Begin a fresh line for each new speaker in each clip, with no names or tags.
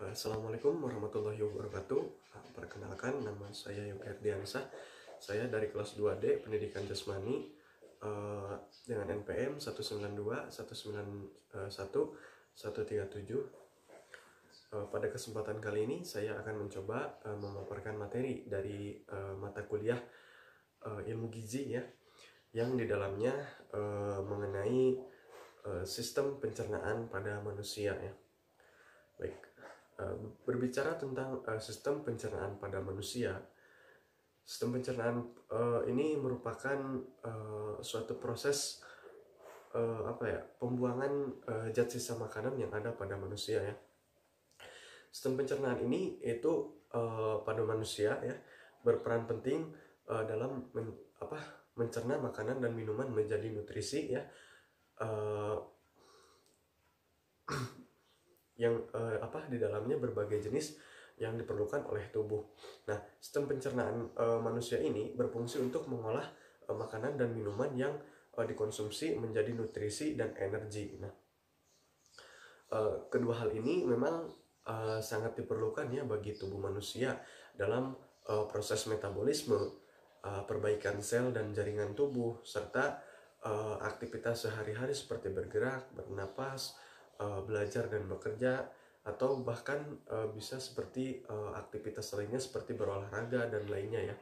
Assalamualaikum warahmatullahi wabarakatuh. Perkenalkan, nama saya Yoga Erdiansah. Saya dari kelas 2D Pendidikan Jasmani dengan NPM 192 191 137. Pada kesempatan kali ini saya akan mencoba memaparkan materi dari mata kuliah ilmu gizi ya, yang di dalamnya mengenai sistem pencernaan pada manusia ya. Baik, berbicara tentang sistem pencernaan pada manusia, sistem pencernaan ini merupakan suatu proses pembuangan zat sisa makanan yang ada pada manusia ya. Sistem pencernaan ini itu pada manusia ya berperan penting dalam mencerna makanan dan minuman menjadi nutrisi ya, yang di dalamnya berbagai jenis yang diperlukan oleh tubuh. Nah, sistem pencernaan manusia ini berfungsi untuk mengolah makanan dan minuman yang dikonsumsi menjadi nutrisi dan energi. Nah, kedua hal ini memang sangat diperlukan ya bagi tubuh manusia dalam proses metabolisme, perbaikan sel dan jaringan tubuh, serta aktivitas sehari-hari seperti bergerak, bernapas, belajar dan bekerja, atau bahkan bisa seperti aktivitas lainnya seperti berolahraga dan lainnya ya.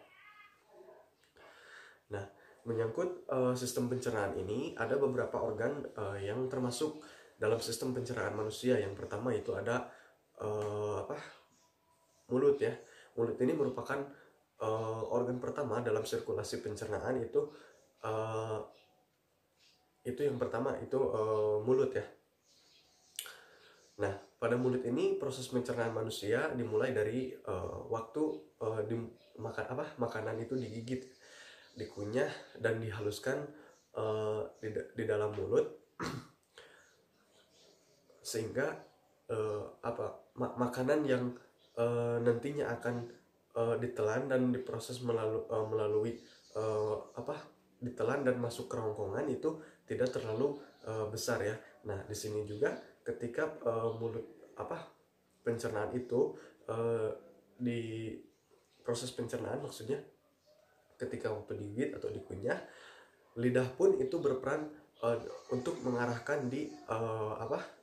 Nah, menyangkut sistem pencernaan ini, ada beberapa organ yang termasuk dalam sistem pencernaan manusia. Yang pertama itu ada mulut ya. Mulut ini merupakan organ pertama dalam sirkulasi pencernaan. Itu yang pertama itu mulut ya. Nah, pada mulut ini proses pencernaan manusia dimulai dari waktu makanan itu digigit, dikunyah dan dihaluskan di dalam mulut sehingga makanan yang nantinya akan ditelan dan diproses melalui ditelan dan masuk ke kerongkongan itu tidak terlalu besar ya. Nah, di sini juga ketika mulut pencernaan itu di proses pencernaan, maksudnya ketika waktu digigit atau dikunyah, lidah pun itu berperan untuk mengarahkan di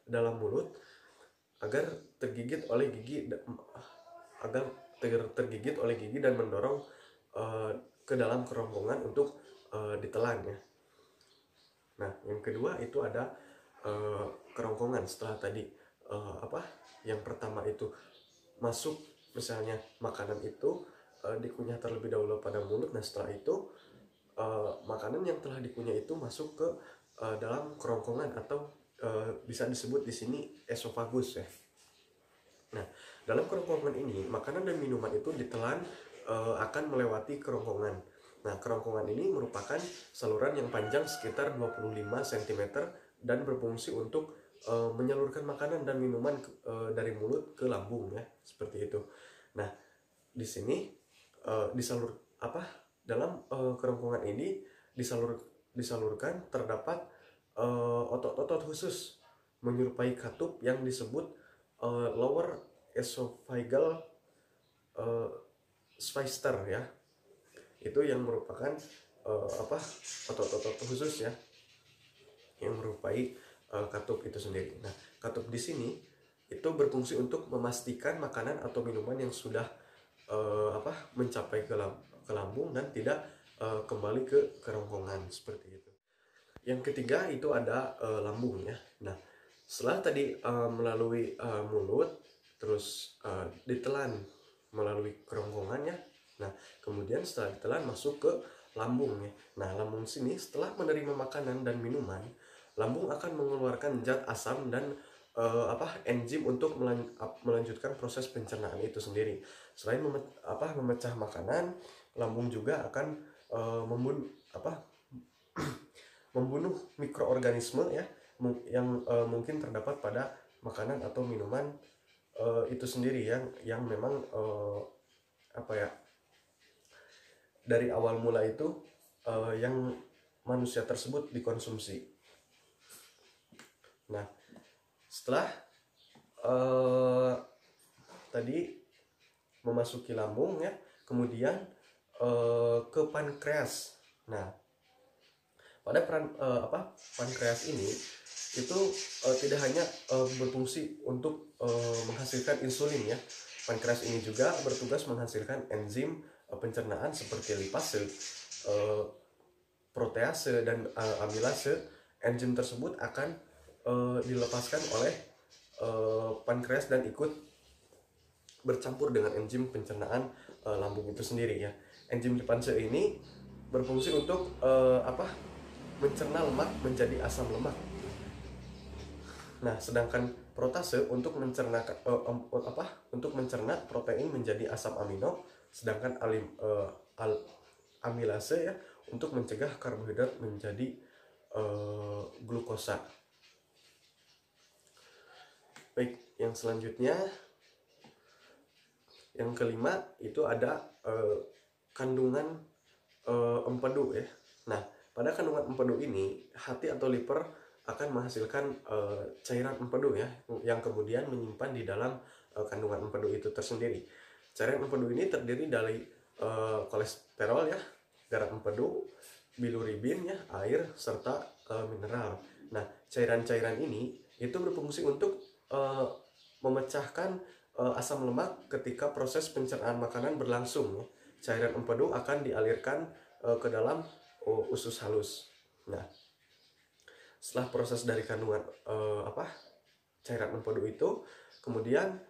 dalam mulut agar tergigit oleh gigi dan mendorong ke dalam kerongkongan untuk ditelan ya. Nah, yang kedua itu ada kerongkongan. Setelah tadi yang pertama itu masuk, misalnya makanan itu dikunyah terlebih dahulu pada mulut. Nah, setelah itu makanan yang telah dikunyah itu masuk ke dalam kerongkongan atau bisa disebut di sini esofagus ya. Nah, dalam kerongkongan ini makanan dan minuman itu ditelan akan melewati kerongkongan. Nah, kerongkongan ini merupakan saluran yang panjang sekitar 25 cm dan berfungsi untuk menyalurkan makanan dan minuman dari mulut ke lambung ya, seperti itu. Nah, di sini dalam kerongkongan ini disalurkan terdapat otot-otot khusus menyerupai katup yang disebut lower esophageal sphincter ya. Itu yang merupakan otot-otot khusus ya yang merupai katup itu sendiri. Nah, katup di sini itu berfungsi untuk memastikan makanan atau minuman yang sudah mencapai ke lambung dan tidak kembali ke kerongkongan, seperti itu. Yang ketiga itu ada lambung ya. Nah, setelah tadi melalui mulut, terus ditelan melalui kerongkongannya. Nah, kemudian setelah ditelan masuk ke lambung ya. Nah, lambung sini setelah menerima makanan dan minuman, lambung akan mengeluarkan zat asam dan enzim untuk melanjutkan proses pencernaan itu sendiri. Selain memecah makanan, lambung juga akan membunuh mikroorganisme ya yang mungkin terdapat pada makanan atau minuman itu sendiri yang memang dari awal mula itu yang manusia tersebut dikonsumsi. Nah, setelah tadi memasuki lambung ya, kemudian ke pankreas. Nah, pada pankreas ini itu tidak hanya berfungsi untuk menghasilkan insulin ya. Pankreas ini juga bertugas menghasilkan enzim pencernaan seperti lipase, protease dan amilase. Enzim tersebut akan dilepaskan oleh pankreas dan ikut bercampur dengan enzim pencernaan lambung itu sendiri ya. Enzim lipase ini berfungsi untuk mencerna lemak menjadi asam lemak. Nah, sedangkan protase untuk mencerna protein menjadi asam amino, sedangkan amilase ya untuk mencegah karbohidrat menjadi glukosa. Baik, yang selanjutnya yang kelima itu ada kandungan empedu ya. Nah, pada kandungan empedu ini hati atau liver akan menghasilkan cairan empedu ya, yang kemudian menyimpan di dalam kandungan empedu itu tersendiri. Cairan empedu ini terdiri dari kolesterol ya, garam empedu, bilirubin ya, air serta mineral. Nah, cairan-cairan ini itu berfungsi untuk memecahkan asam lemak ketika proses pencernaan makanan berlangsung ya. Cairan empedu akan dialirkan ke dalam usus halus. Nah, setelah proses dari kandungan cairan empedu itu kemudian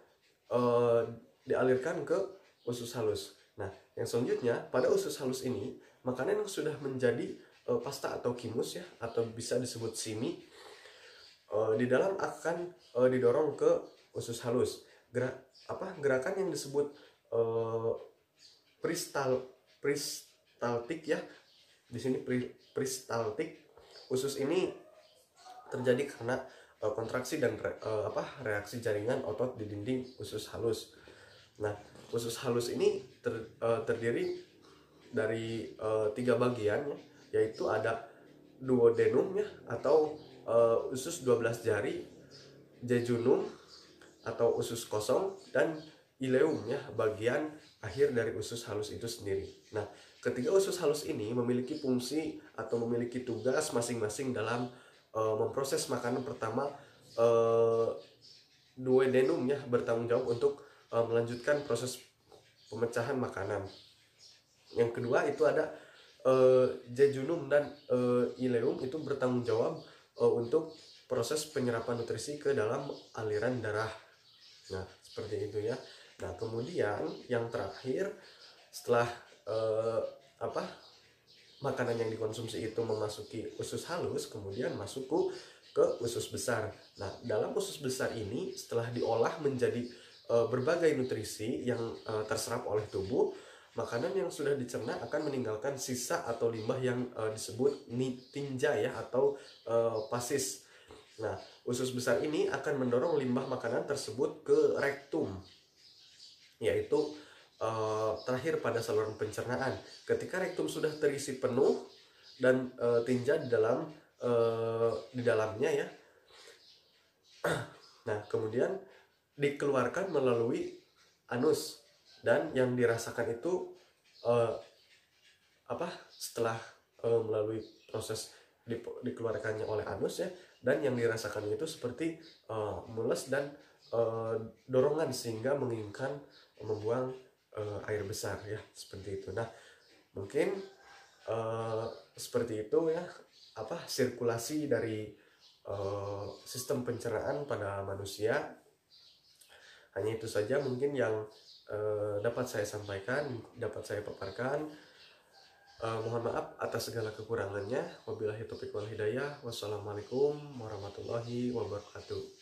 dialirkan ke usus halus. Nah, yang selanjutnya pada usus halus ini makanan yang sudah menjadi pasta atau kimus ya, atau bisa disebut simi, di dalam akan didorong ke usus halus. Gerakan yang disebut peristaltik ya, di sini peristaltik usus ini terjadi karena kontraksi dan reaksi jaringan otot di dinding usus halus. Nah, usus halus ini terdiri dari 3 bagian ya, yaitu ada duodenum ya, atau usus 12 jari, jejunum atau usus kosong, dan ileum ya, bagian akhir dari usus halus itu sendiri. Nah, ketiga usus halus ini memiliki fungsi atau memiliki tugas masing-masing dalam memproses makanan. Pertama, duodenum ya bertanggung jawab untuk melanjutkan proses pemecahan makanan. Yang kedua itu ada jejunum dan ileum, itu bertanggung jawab untuk proses penyerapan nutrisi ke dalam aliran darah. Nah, seperti itu ya. Nah, kemudian yang terakhir setelah makanan yang dikonsumsi itu memasuki usus halus, kemudian masuk ke usus besar. Nah, dalam usus besar ini setelah diolah menjadi berbagai nutrisi yang terserap oleh tubuh, makanan yang sudah dicerna akan meninggalkan sisa atau limbah yang disebut tinja ya, atau pasis. Nah, usus besar ini akan mendorong limbah makanan tersebut ke rektum, yaitu terakhir pada saluran pencernaan. Ketika rektum sudah terisi penuh dan tinja di dalamnya ya, nah kemudian dikeluarkan melalui anus, dan yang dirasakan itu setelah melalui proses dikeluarkannya oleh anus ya, dan yang dirasakan itu seperti mules dan dorongan sehingga menginginkan membuang air besar ya, seperti itu. Nah, mungkin seperti itu ya, sirkulasi dari sistem pencernaan pada manusia. Hanya itu saja mungkin yang dapat saya sampaikan, dapat saya paparkan. Mohon maaf atas segala kekurangannya. Wabillahi taufiq wal hidayah. Wassalamualaikum warahmatullahi wabarakatuh.